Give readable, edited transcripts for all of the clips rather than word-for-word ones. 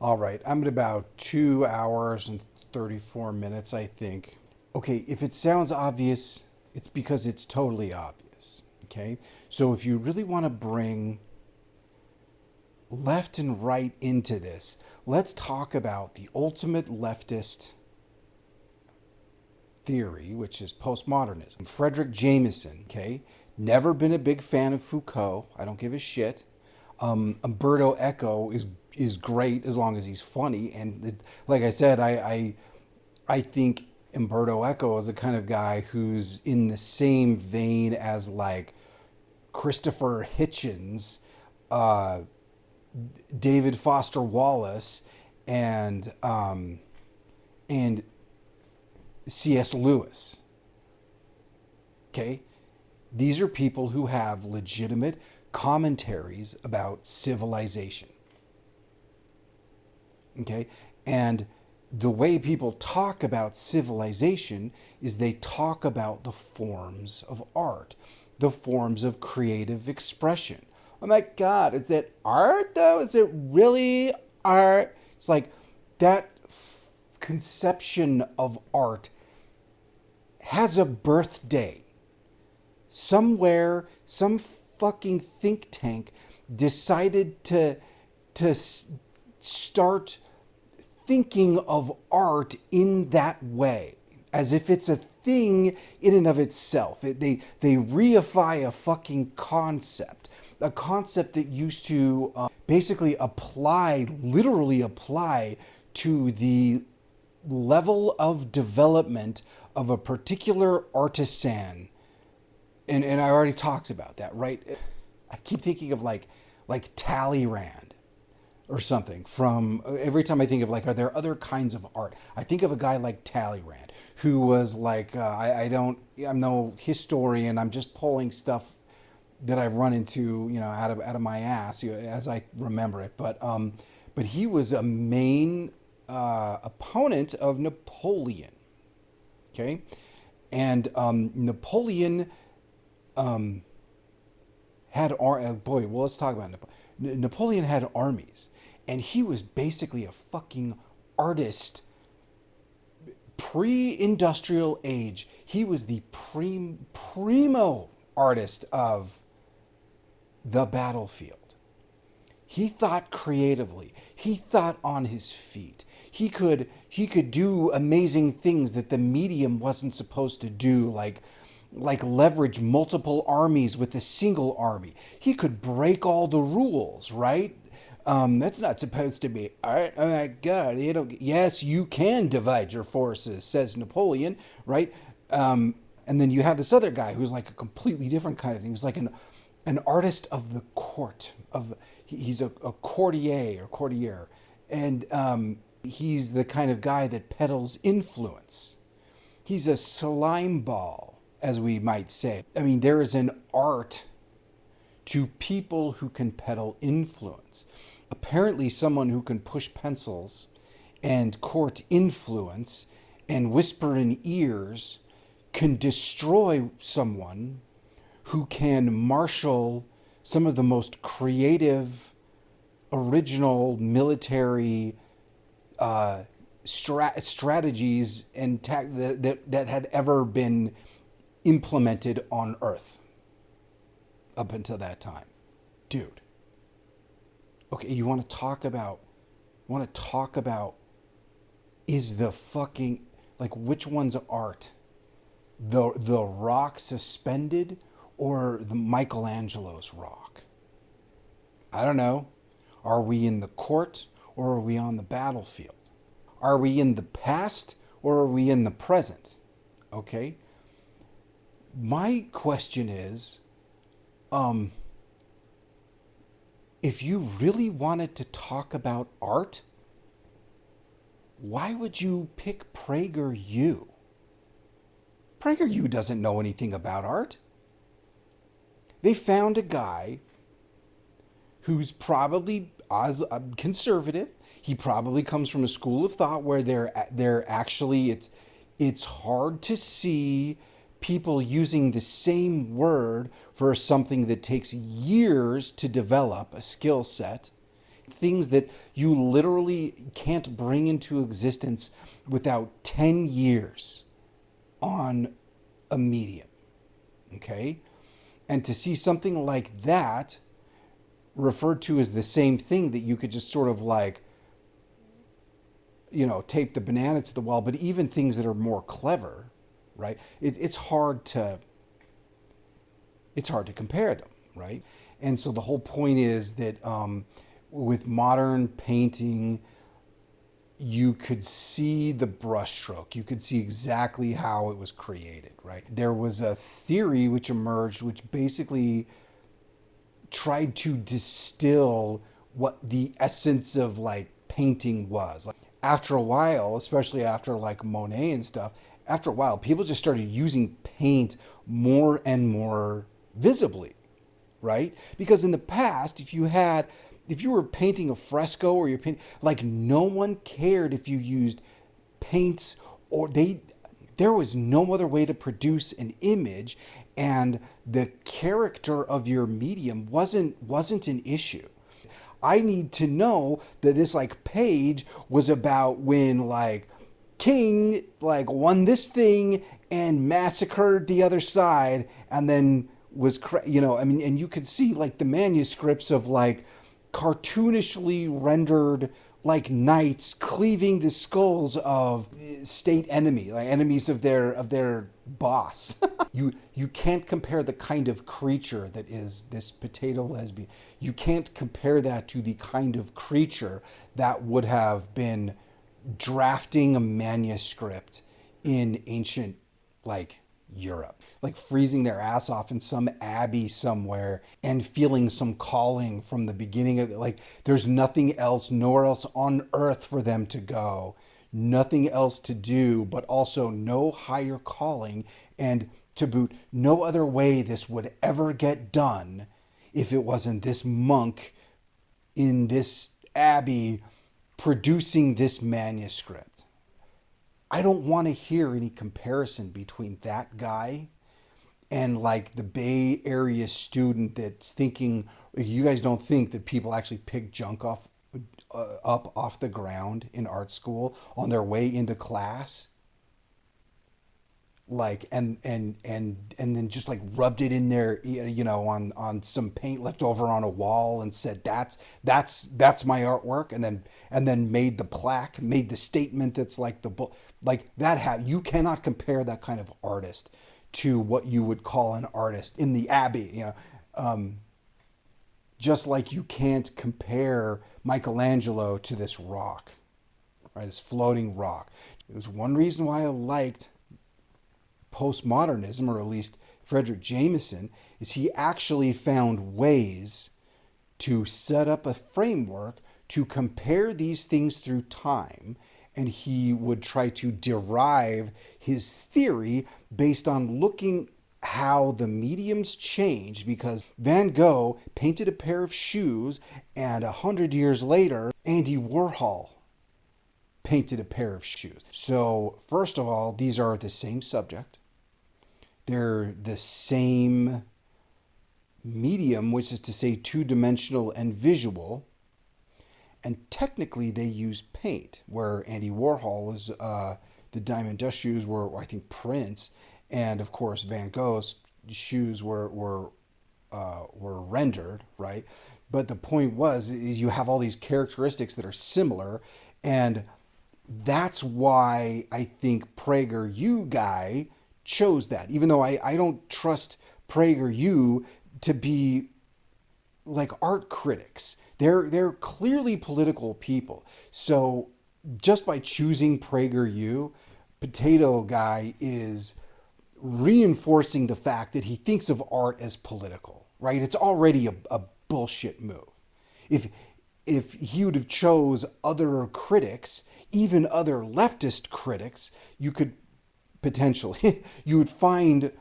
All right, I'm at about 2 hours and 34 minutes, I think. Okay, if it sounds obvious, it's because it's totally obvious. Okay, so if you really want to bring left and right into this, let's talk about the ultimate leftist theory, which is postmodernism. Frederick Jameson, okay, never been a big fan of Foucault. I don't give a shit. Umberto Eco is great as long as he's funny, and like I said, I think Umberto Eco is the kind of guy who's in the same vein as like Christopher Hitchens, David Foster Wallace, and C.S. Lewis. Okay, these are people who have legitimate commentaries about civilization. Okay, and the way people talk about civilization is they talk about the forms of art, the forms of creative expression. Oh my God, is it art though? Is it really art? It's like that conception of art has a birthday. Somewhere, some fucking think tank decided to start thinking of art in that way, as if it's a thing in and of itself. They reify a fucking concept, a concept that used to basically literally apply to the level of development of a particular artisan. And I already talked about that, right? I keep thinking of like Talleyrand or something. From every time I think of like, are there other kinds of art? I think of a guy like Talleyrand, who was like, I'm no historian. I'm just pulling stuff that I've run into, out of my ass, as I remember it. But he was a main opponent of Napoleon. Okay, and Napoleon had let's talk about Napoleon. Napoleon had armies, and he was basically a fucking artist. Pre-industrial age, he was the primo artist of the battlefield. He thought creatively. He thought on his feet. He could do amazing things that the medium wasn't supposed to do, like leverage multiple armies with a single army. He could break all the rules, right? That's not supposed to be art. Oh my God, yes, you can divide your forces, says Napoleon, right? And then you have this other guy who's like a completely different kind of thing. He's like an artist of the court. He's a courtier, and he's the kind of guy that peddles influence. He's a slime ball, as we might say. I mean, there is an art to people who can peddle influence. Apparently, someone who can push pencils and court influence and whisper in ears can destroy someone who can marshal some of the most creative, original military strategies and that had ever been implemented on Earth up until that time. Dude. Okay, you want to talk about is the fucking, like, which one's art? The rock suspended or the Michelangelo's rock? I don't know. Are we in the court or are we on the battlefield? Are we in the past or are we in the present? Okay? My question is, if you really wanted to talk about art, why would you pick PragerU? PragerU doesn't know anything about art. They found a guy who's probably conservative. He probably comes from a school of thought where they're actually, it's hard to see people using the same word for something that takes years to develop a skill set. things that you literally can't bring into existence without 10 years on a medium. Okay? And to see something like that referred to as the same thing that you could just sort of like, tape the banana to the wall, but even things that are more clever, right? It's hard to compare them, right? And so the whole point is that with modern painting, you could see the brushstroke. You could see exactly how it was created, right? There was a theory which emerged, which basically tried to distill what the essence of like painting was. Like, after a while, especially after like Monet and stuff, after a while, people just started using paint more and more visibly, right? Because in the past, if you were painting a fresco or you're painting, like no one cared if you used paints or there was no other way to produce an image, and the character of your medium wasn't an issue. I need to know that this like page was about when like King like won this thing and massacred the other side, and then and you could see like the manuscripts of like cartoonishly rendered like knights cleaving the skulls of state enemy, like enemies of their boss. You can't compare the kind of creature that is this potato lesbian. You can't compare that to the kind of creature that would have been drafting a manuscript in ancient like Europe, like freezing their ass off in some abbey somewhere and feeling some calling from the beginning of it. Like there's nothing else, nowhere else on earth for them to go, nothing else to do, but also no higher calling, and to boot, no other way this would ever get done if it wasn't this monk in this abbey producing this manuscript. I don't want to hear any comparison between that guy and like the Bay Area student that's thinking, you guys don't think that people actually pick junk up off the ground in art school on their way into class, like and then just like rubbed it in there, on some paint left over on a wall and said that's my artwork, and then made the plaque, made the statement that's like the book, like that. You cannot compare that kind of artist to what you would call an artist in the Abbey, just like you can't compare Michelangelo to this rock, right? This floating rock. It was one reason why I liked postmodernism, or at least Frederick Jameson, is he actually found ways to set up a framework to compare these things through time, and he would try to derive his theory based on looking how the mediums changed, because Van Gogh painted a pair of shoes, and 100 years later, Andy Warhol painted a pair of shoes. So first of all, these are the same subject. They're the same medium, which is to say two-dimensional and visual. And technically they use paint, where Andy Warhol was, the Diamond Dust shoes were, I think, prints. And of course, Van Gogh's shoes were rendered, right? But the point is you have all these characteristics that are similar, and that's why I think PragerU guy chose that. Even though I don't trust PragerU to be like art critics. They're clearly political people. So just by choosing PragerU, Potato Guy is reinforcing the fact that he thinks of art as political, right? It's already a bullshit move. If he would have chose other critics, even other leftist critics, you could potentially, you would find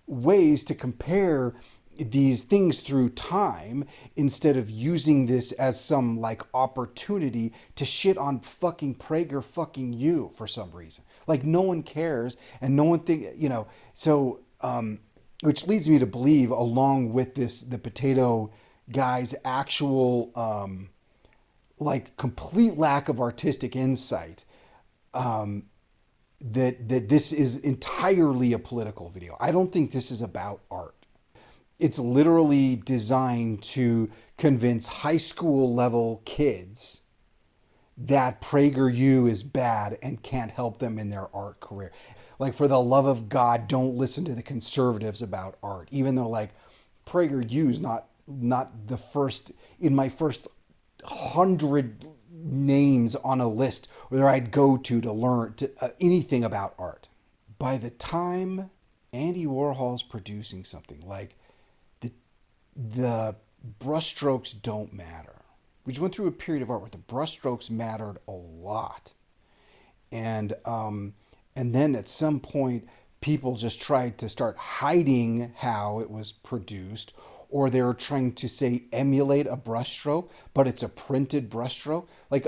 ways to compare these things through time instead of using this as some like opportunity to shit on fucking Prager fucking you for some reason. Like no one cares, and no one so which leads me to believe, along with this, the Potato Guy's actual like complete lack of artistic insight, that this is entirely a political video. I don't think this is about art. It's literally designed to convince high school level kids that PragerU is bad and can't help them in their art career. Like, for the love of God, don't listen to the conservatives about art. Even though, like, PragerU is not the first in my first 100 names on a list where I'd go to learn anything about art. By the time Andy Warhol's producing something, like, the brushstrokes don't matter. We just went through a period of art where the brushstrokes mattered a lot, and then at some point people just tried to start hiding how it was produced, or they were trying to say emulate a brushstroke, but it's a printed brushstroke. Like,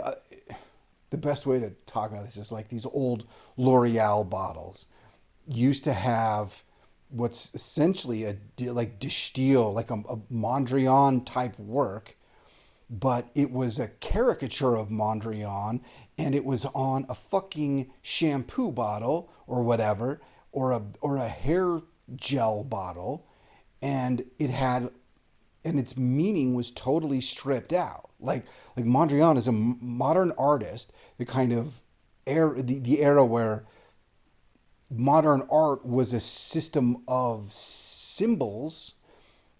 the best way to talk about this is like these old L'Oreal bottles used to have what's essentially a like de Stijl, like a Mondrian type work, but it was a caricature of Mondrian, and it was on a fucking shampoo bottle or whatever, or a hair gel bottle, and its meaning was totally stripped out. Like Mondrian is a modern artist, the kind of the era where modern art was a system of symbols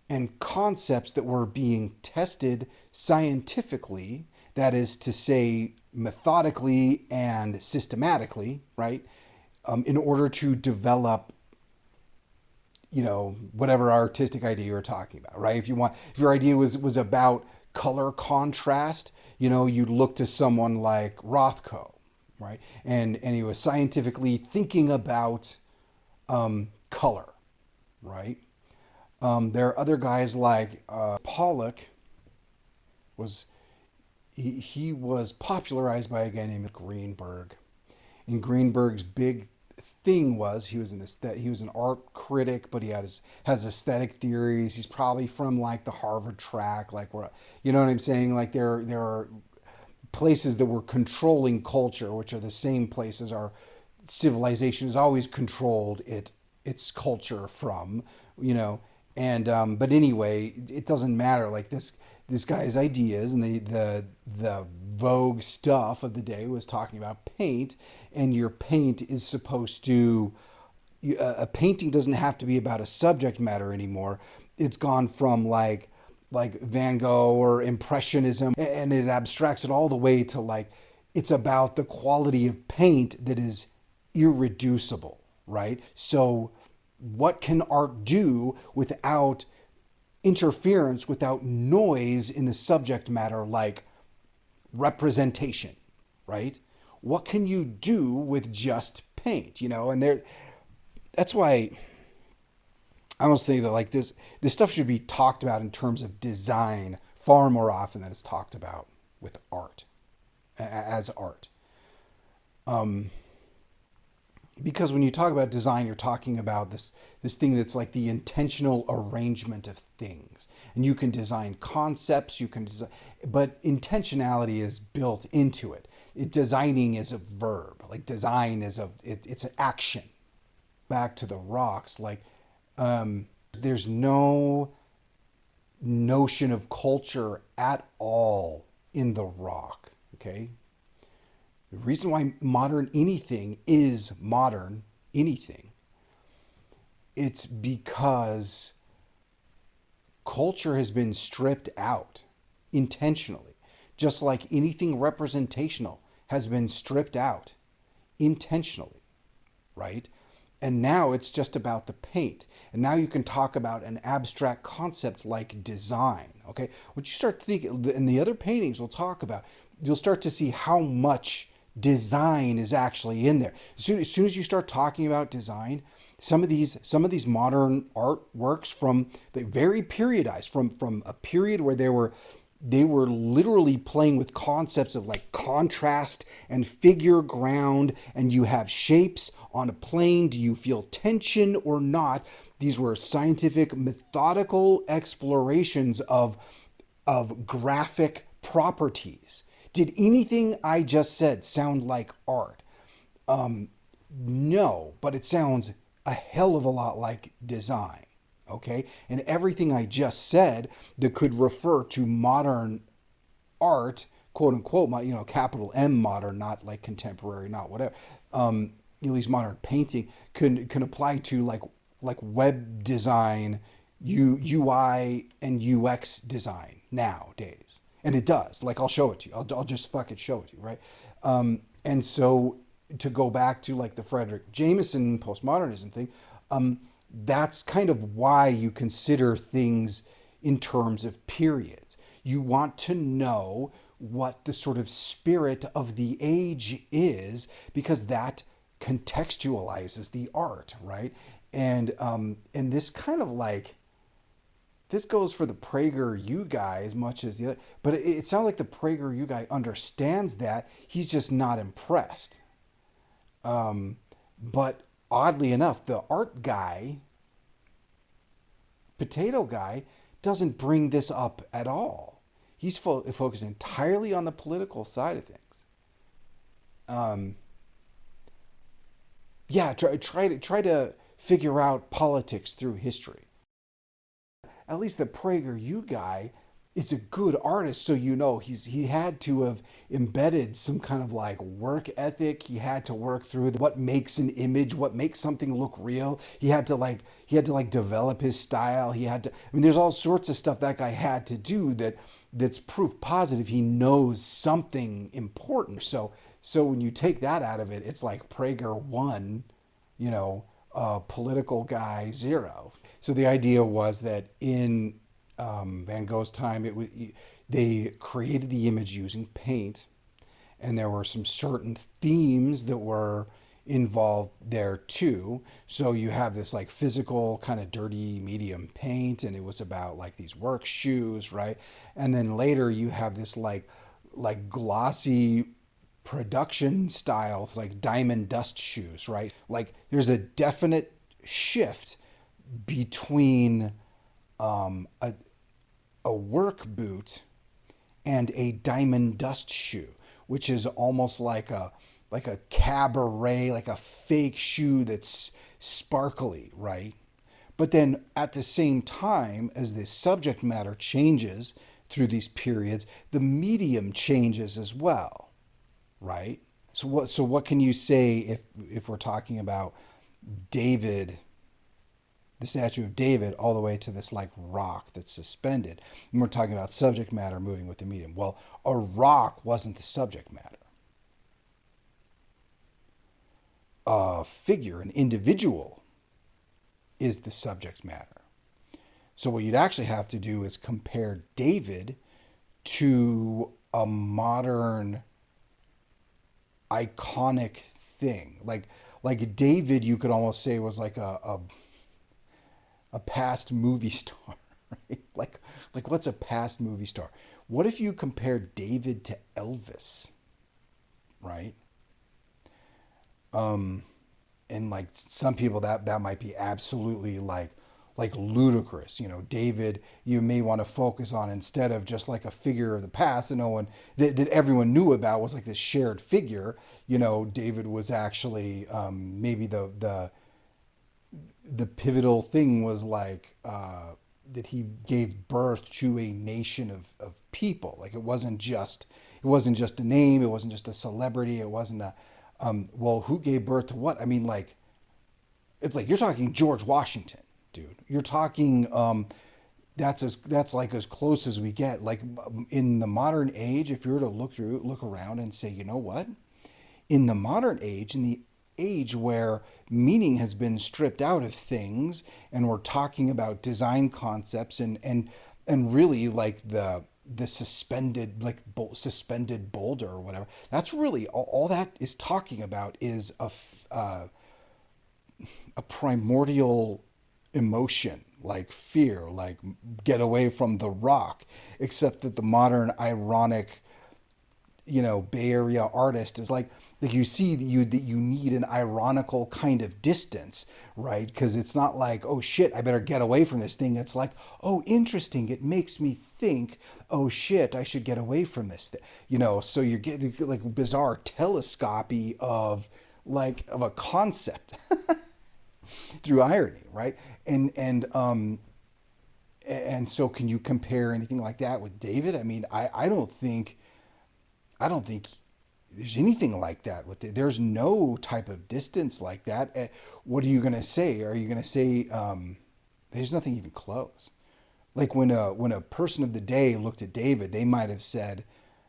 and concepts that were being tested scientifically, that is to say, methodically and systematically, right? In order to develop, whatever artistic idea you're talking about, right? If your idea was about color contrast, you'd look to someone like Rothko, right? And he was scientifically thinking about color, right? There are other guys like Pollock. He was popularized by a guy named Greenberg, and Greenberg's big thing was he was an art critic, but he has aesthetic theories. He's probably from like the Harvard track, like, where, you know what I'm saying? Like, there are places that were controlling culture, which are the same places our civilization has always controlled its culture from, and but anyway, it doesn't matter. Like, this guy's ideas and the vogue stuff of the day was talking about paint, and your paint is supposed to, a painting doesn't have to be about a subject matter anymore. It's gone from like Van Gogh or Impressionism, and it abstracts it all the way to like, it's about the quality of paint that is irreducible, right? So what can art do without interference, without noise in the subject matter, like representation, right? What can you do with just paint, and that's why I almost think that, like, this stuff should be talked about in terms of design far more often than it's talked about with art, as art. Because when you talk about design, you're talking about this thing that's like the intentional arrangement of things. And you can design concepts, but intentionality is built into it. Designing is a verb. Like, design is it's an action. Back to the rocks, like, there's no notion of culture at all in the rock, okay? The reason why modern anything is modern anything, it's because culture has been stripped out intentionally, just like anything representational has been stripped out intentionally, right? And now it's just about the paint. And now you can talk about an abstract concept like design, okay? What you start thinking, in the other paintings we'll talk about, you'll start to see how much design is actually in there. As soon as you start talking about design, some of these modern artworks from the very periodized, from a period where they were literally playing with concepts of like contrast and figure ground, and you have shapes on a plane. Do you feel tension or not? These were scientific, methodical explorations of graphic properties. Did anything I just said sound like art? No, but it sounds a hell of a lot like design. Okay? And everything I just said that could refer to modern art, quote unquote, capital M modern, not like contemporary, not whatever. At least modern painting can apply to like web design, UI and UX design nowadays, and it does. Like I'll show it to you. I'll just fucking show it to you, right? And so to go back to like the Frederick Jameson postmodernism thing, that's kind of why you consider things in terms of periods. You want to know what the sort of spirit of the age is, because that contextualizes the art, right? And this kind of like, this goes for the PragerU guy as much as the other, but it sounds like the PragerU guy understands that. He's just not impressed. But oddly enough, the art guy, potato guy, doesn't bring this up at all. He's focused entirely on the political side of things. Yeah, try to figure out politics through history. At least the PragerU guy is a good artist, so he had to have embedded some kind of like work ethic. He had to work through what makes an image, what makes something look real. He had to develop his style. There's all sorts of stuff that guy had to do that's proof positive he knows something important. So when you take that out of it, it's like Prager 1, political guy 0. So the idea was that in Van Gogh's time, they created the image using paint, and there were some certain themes that were involved there too. So you have this like physical kind of dirty medium paint, and it was about like these work shoes, right? And then later you have this like glossy production styles, like diamond dust shoes, right? Like there's a definite shift between a work boot and a diamond dust shoe, which is almost like a cabaret, like a fake shoe that's sparkly, right? But then at the same time as the subject matter changes through these periods, the medium changes as well, right? So what can you say if we're talking about David, the statue of David, all the way to this like rock that's suspended? And we're talking about subject matter moving with the medium. Well, a rock wasn't the subject matter. A figure, an individual, is the subject matter. So what you'd actually have to do is compare David to a modern iconic thing. Like David, you could almost say was like a past movie star, right? Like what's a past movie star? What if you compare David to Elvis, right? And like some people that might be absolutely like ludicrous. David, you may want to focus on, instead of just like a figure of the past that everyone knew about, was like this shared figure. David was actually maybe the pivotal thing was like that he gave birth to a nation of people. Like it wasn't just a name, it wasn't just a celebrity, it wasn't a well, who gave birth to what? It's like you're talking George Washington, dude. You're talking that's like as close as we get. Like in the modern age, if you were to look around and say, you know what? In the modern age, in the age where meaning has been stripped out of things, and we're talking about design concepts and really like the suspended suspended boulder or whatever. That's really all that is talking about, is a primordial emotion, like fear, like get away from the rock. Except that the modern ironic Bay Area artist is like you see that you need an ironical kind of distance, right? Because it's not like, oh shit, I better get away from this thing. It's like, oh, interesting, it makes me think, oh shit, I should get away from this thing. So you're getting like bizarre telescopy of a concept through irony, right? And so can you compare anything like that with David? I mean, I don't think there's anything like that with it. There's no type of distance like that. What are you going to say? Are you going to say there's nothing even close? Like when a person of the day looked at David, they might have said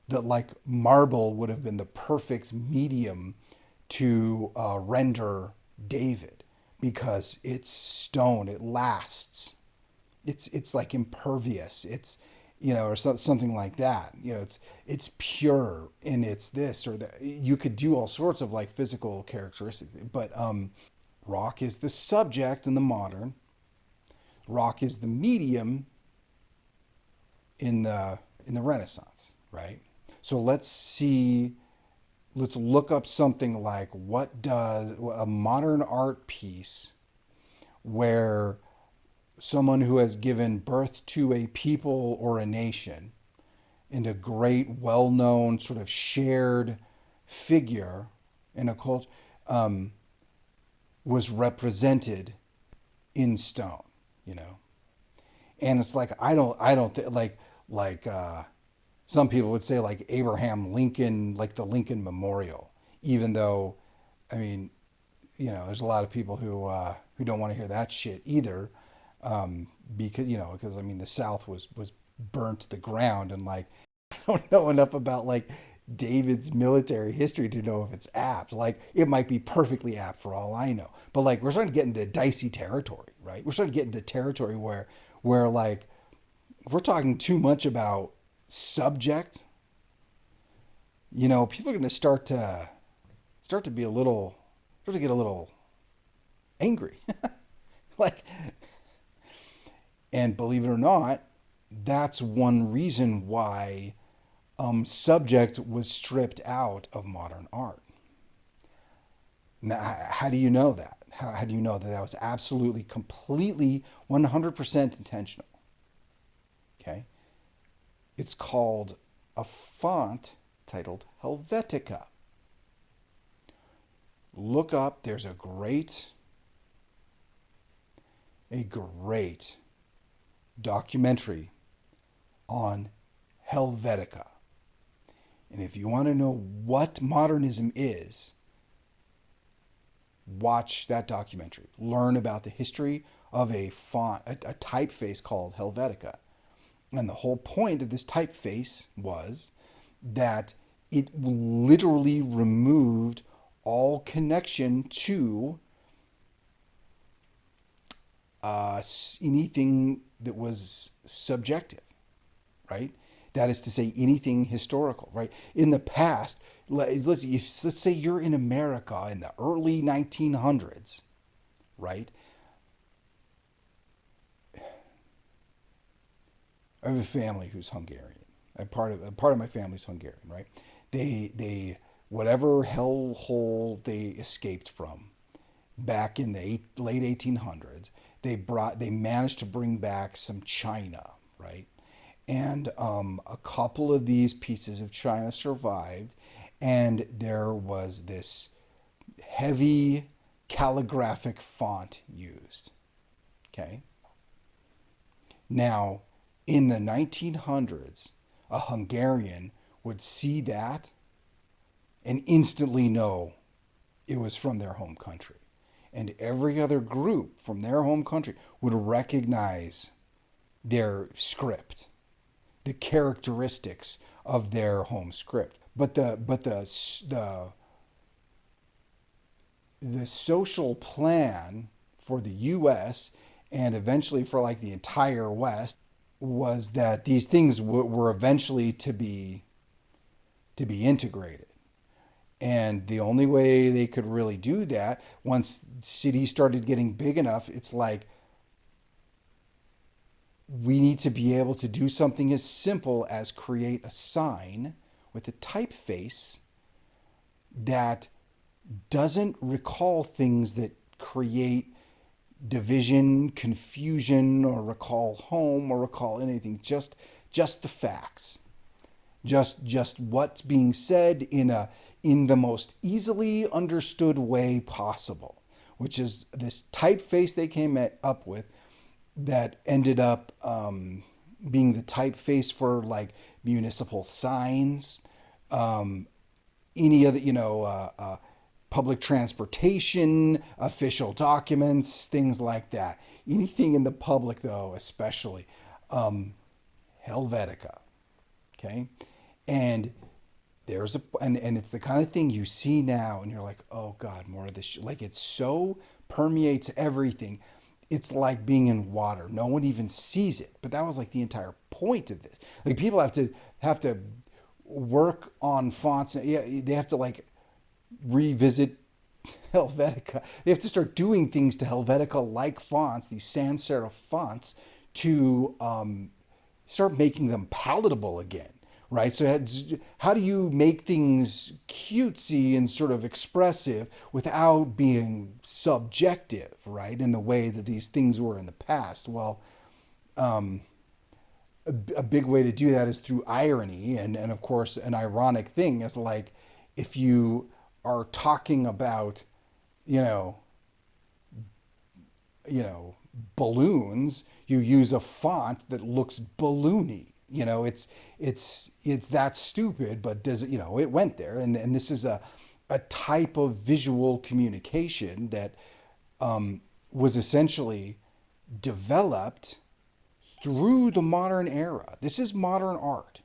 that like marble would have been the perfect medium to render David because it's stone, it lasts. It's like impervious. It's or something like that. It's pure and it's this or that. You could do all sorts of like physical characteristics, but rock is the subject in the modern. Rock is the medium in the Renaissance, right? So let's look up something like what does a modern art piece where someone who has given birth to a people or a nation and a great, well-known sort of shared figure in a culture was represented in stone, And it's like some people would say like Abraham Lincoln, like the Lincoln Memorial, even though, I mean, there's a lot of people who don't want to hear that shit either. Because I mean the South was burnt to the ground, and like I don't know enough about like David's military history to know if it's apt. Like it might be perfectly apt for all I know, but like we're starting to get into dicey territory, right? We're starting to get into territory where like if we're talking too much about subject, people are going to start to be start to get a little angry, like. And believe it or not, that's one reason why subject was stripped out of modern art. Now, how do you know that? How do you know that that was absolutely, completely, 100% intentional? Okay? It's called a font titled Helvetica. Look up, there's a great documentary on Helvetica. And if you want to know what modernism is, watch that documentary. Learn about the history of a font, a typeface called Helvetica. And the whole point of this typeface was that it literally removed all connection to anything that was subjective, right? That is to say, anything historical, right? In the past, let's say you're in America in the early 1900s, right? I have a family who's Hungarian. A part of my family's Hungarian, right? They whatever hellhole they escaped from back in the late 1800s. They managed to bring back some china, right? And a couple of these pieces of china survived, and there was this heavy calligraphic font used. Okay. Now, in the 1900s, a Hungarian would see that and instantly know it was from their home country. And every other group from their home country would recognize their script, the characteristics of their home script. But the social plan for the U.S. and eventually for like the entire West was that these things were eventually to be integrated. And the only way they could really do that, once cities started getting big enough, it's like, we need to be able to do something as simple as create a sign with a typeface that doesn't recall things that create division, confusion, or recall home, or recall anything. Just the facts. Just what's being said in the most easily understood way possible, which is this typeface they came up with that ended up being the typeface for like municipal signs, any other, public transportation, official documents, things like that. Anything in the public, though, especially Helvetica. Okay, and and it's the kind of thing you see now, and you're like, oh God, more of this. Like it so permeates everything. It's like being in water. No one even sees it. But that was like the entire point of this. Like people have to work on fonts. Yeah, they have to like revisit Helvetica. They have to start doing things to Helvetica like fonts, these sans serif fonts, to start making them palatable again, right? So how do you make things cutesy and sort of expressive without being subjective, right? In the way that these things were in the past. Well, a big way to do that is through irony, and of course an ironic thing is like if you are talking about balloons, you use a font that looks balloony. It's that stupid, but does it, it went there, and this is a type of visual communication that was essentially developed through the modern era. This is modern art.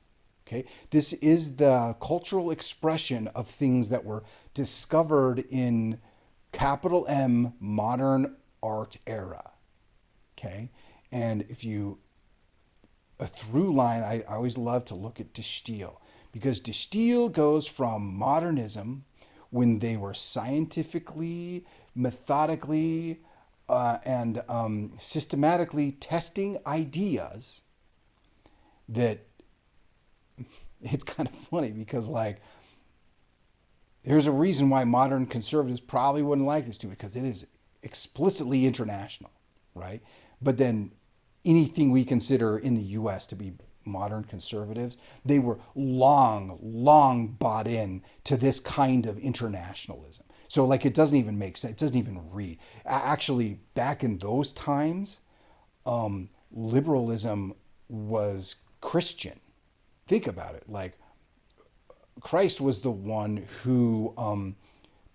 Okay, this is the cultural expression of things that were discovered in capital M modern art era. Okay, and a through line, I always love to look at De Stijl, because De Stijl goes from modernism, when they were scientifically, methodically, and systematically testing ideas that it's kind of funny because like there's a reason why modern conservatives probably wouldn't like this too, because it is explicitly international, right? But then anything we consider in the US to be modern conservatives, they were long bought in to this kind of internationalism. So like it doesn't even make sense. It doesn't even read. Actually, back in those times, liberalism was Christian. Think about it. Like Christ was the one who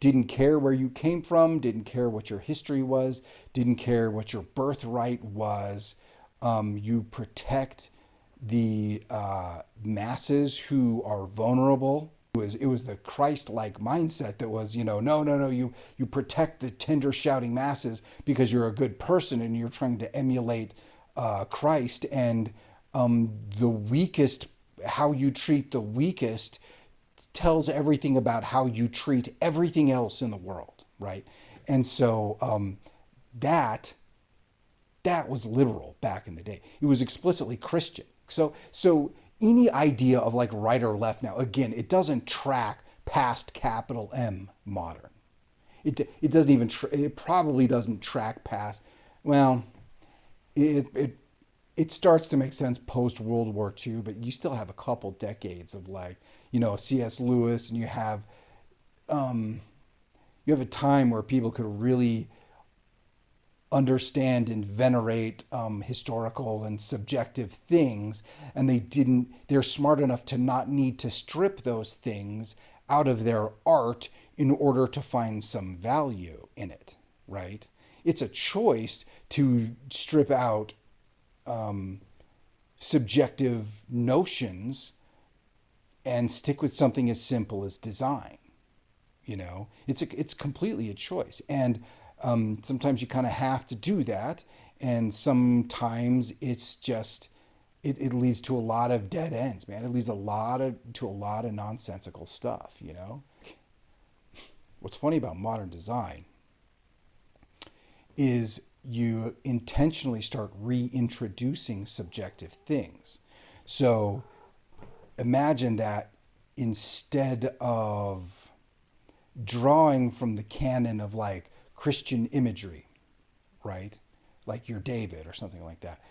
didn't care where you came from, didn't care what your history was, didn't care what your birthright was. You protect the masses who are vulnerable. It was the Christ-like mindset that was, no, you protect the tender shouting masses because you're a good person and you're trying to emulate Christ, and the weakest, how you treat the weakest tells everything about how you treat everything else in the world, right? And so that was liberal back in the day. It was explicitly Christian. So any idea of like right or left now, again, it doesn't track past capital M modern. It doesn't even it probably doesn't track past. Well, it starts to make sense post World War II, but you still have a couple decades of like C.S. Lewis, and you have a time where people could really understand and venerate historical and subjective things, and they're smart enough to not need to strip those things out of their art in order to find some value in it, right? It's a choice to strip out subjective notions and stick with something as simple as design. It's completely a choice, and sometimes you kind of have to do that, and sometimes it's just it leads to a lot of dead ends, man. It leads to a lot of nonsensical stuff. What's funny about modern design is you intentionally start reintroducing subjective things. So imagine that instead of drawing from the canon of like Christian imagery, right? Like you're David or something like that.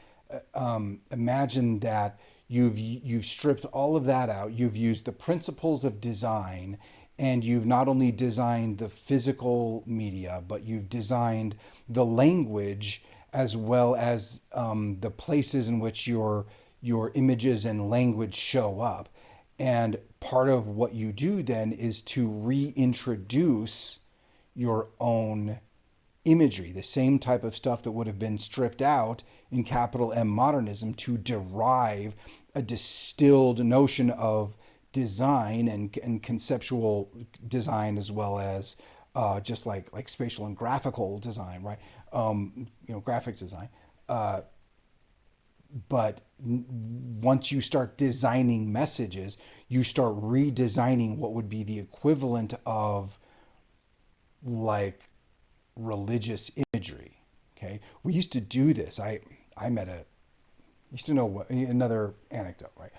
Imagine that you've stripped all of that out. You've used the principles of design, and you've not only designed the physical media, but you've designed the language as well as the places in which your images and language show up. And part of what you do then is to reintroduce your own imagery, the same type of stuff that would have been stripped out in capital M modernism to derive a distilled notion of design and conceptual design, as well as just like spatial and graphical design, right? Graphic design. But once you start designing messages, you start redesigning what would be the equivalent of like religious imagery. Okay, we used to do this. I used to know another anecdote, right?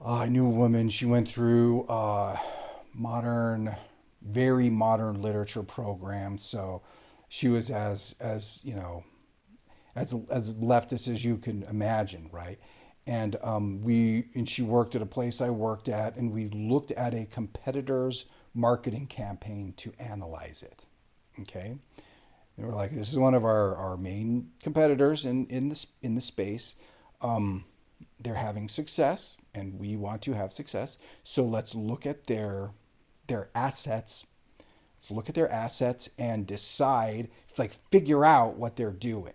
I knew a woman. She went through very modern literature program. So she was as as leftist as you can imagine, right? And she worked at a place I worked at, and we looked at a competitor's marketing campaign to analyze it. Okay, and we're like, this is one of our main competitors in the space. They're having success, and we want to have success. So let's look at their assets. Let's look at their assets and decide, figure out what they're doing,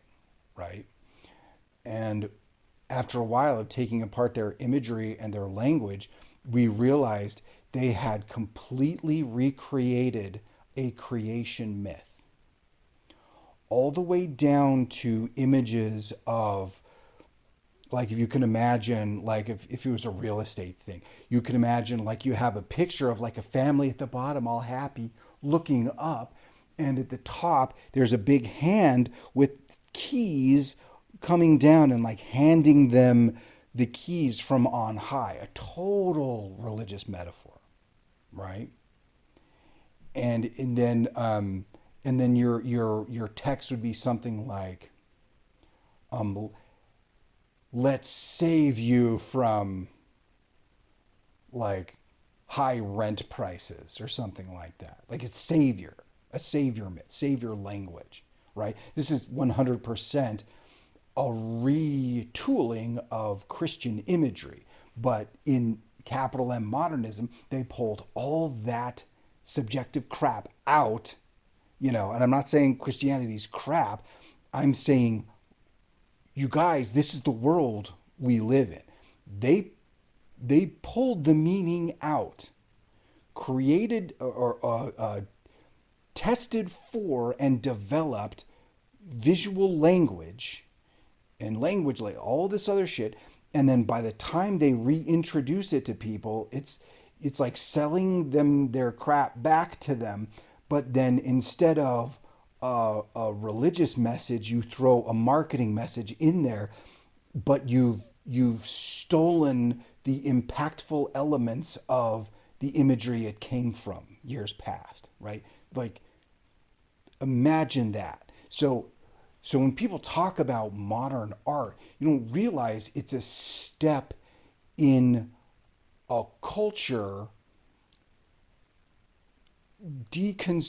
right? And after a while of taking apart their imagery and their language, we realized they had completely recreated a creation myth, all the way down to images of, like, if you can imagine, like if it was a real estate thing, you can imagine like you have a picture of like a family at the bottom all happy looking up, and at the top there's a big hand with keys coming down and like handing them the keys from on high. A total religious metaphor, right? And then your text would be something like, let's save you from like high rent prices or something like that. Like it's a savior myth, savior language, right? This is 100% a retooling of Christian imagery. But in capital M modernism, they pulled all that subjective crap out, and I'm not saying Christianity's crap. I'm saying, you guys, this is the world we live in. They pulled the meaning out, created or tested for and developed visual language and language, like all this other shit. And then by the time they reintroduce it to people, it's like selling them their crap back to them. But then instead of a religious message, you throw a marketing message in there, but you've stolen the impactful elements of the imagery it came from years past, right? Like, imagine that. So when people talk about modern art, you don't realize it's a step in a culture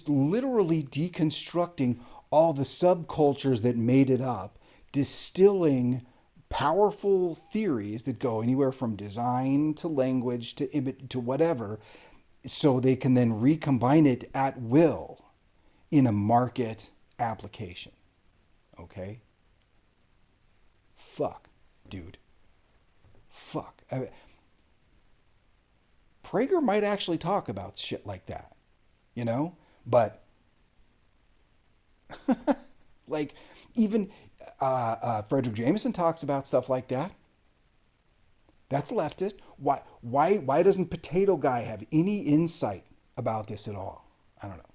literally deconstructing all the subcultures that made it up, distilling powerful theories that go anywhere from design to language to image to whatever, so they can then recombine it at will in a market application. Okay? Fuck, dude. Fuck. Prager might actually talk about shit like that. But like even Frederick Jameson talks about stuff like that. That's leftist. Why doesn't Potato Guy have any insight about this at all? I don't know.